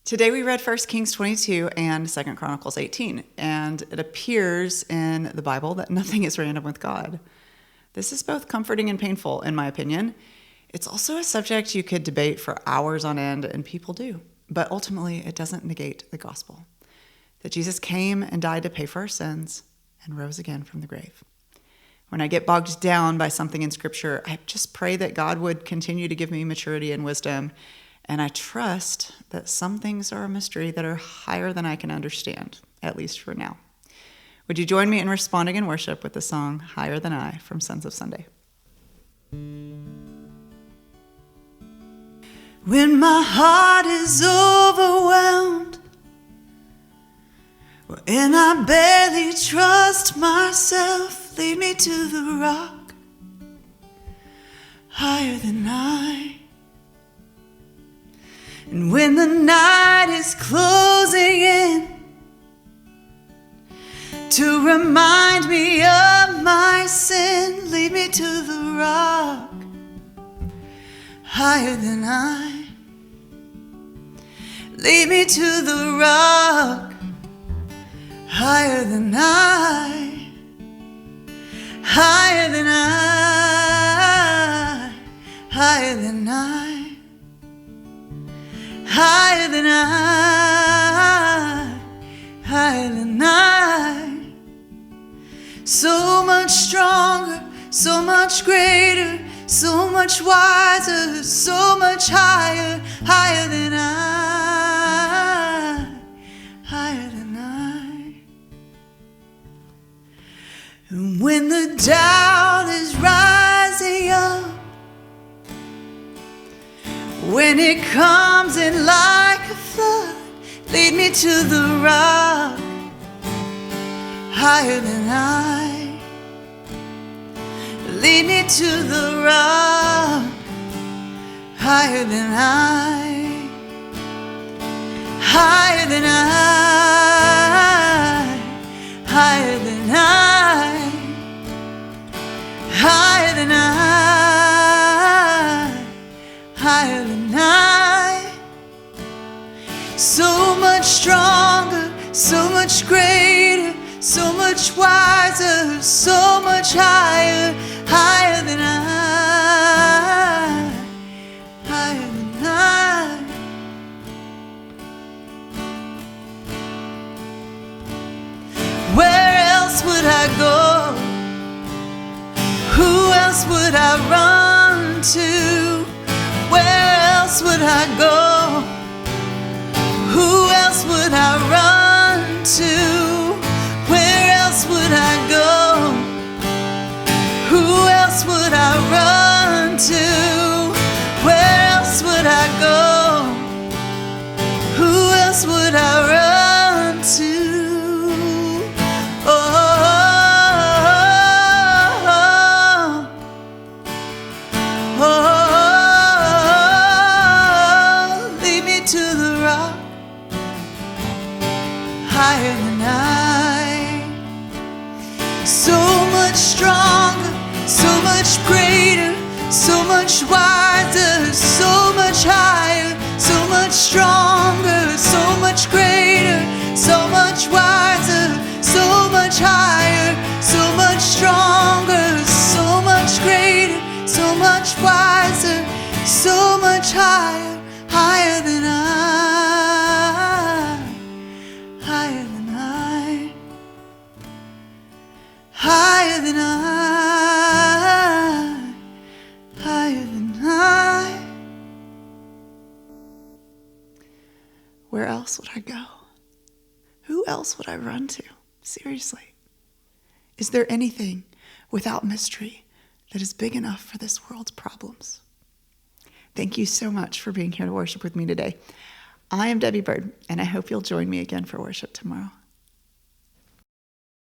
Today we read 1 Kings 22 and 2 Chronicles 18, and it appears in the Bible that nothing is random with God. This is both comforting and painful, in my opinion. It's also a subject you could debate for hours on end, and people do. But ultimately, it doesn't negate the gospel, that Jesus came and died to pay for our sins and rose again from the grave. When I get bogged down by something in Scripture, I just pray that God would continue to give me maturity and wisdom. And I trust that some things are a mystery that are higher than I can understand, at least for now. Would you join me in responding in worship with the song Higher Than I from Sons of Sunday? When my heart is overwhelmed, and I barely trust myself, lead me to the rock higher than I. And when the night is closing in, to remind me of my sin, lead me to the rock higher than I. Lead me to the rock higher than I. Higher than I. Higher than I. Higher than I, higher than I. So much stronger, so much greater, so much wiser, so much higher, higher than I, higher than I. And when the doubt is rising up, when it comes in like a flood, lead me to the rock higher than I. Lead me to the rock higher than I. Higher than I. Higher than I. Higher than I. Higher than I. So much stronger, so much greater, so much wiser, so much higher, higher than I, higher than I. Where else would I go? Who else would I run to? Where else would I go? Who else would I run to? Where else would I go? Who else would I run to? Where else would I go? Who else would I run to? Higher than I. So much stronger, so much greater, so much wiser, so much higher, so much stronger, so much greater, so much wiser, so much higher, so much stronger, so much greater, so much wiser, so much higher, higher than I. Higher than I, higher than I, higher than I. Where else would I go? Who else would I run to? Seriously. Is there anything without mystery that is big enough for this world's problems? Thank you so much for being here to worship with me today. I am Debbie Bird, and I hope you'll join me again for worship tomorrow.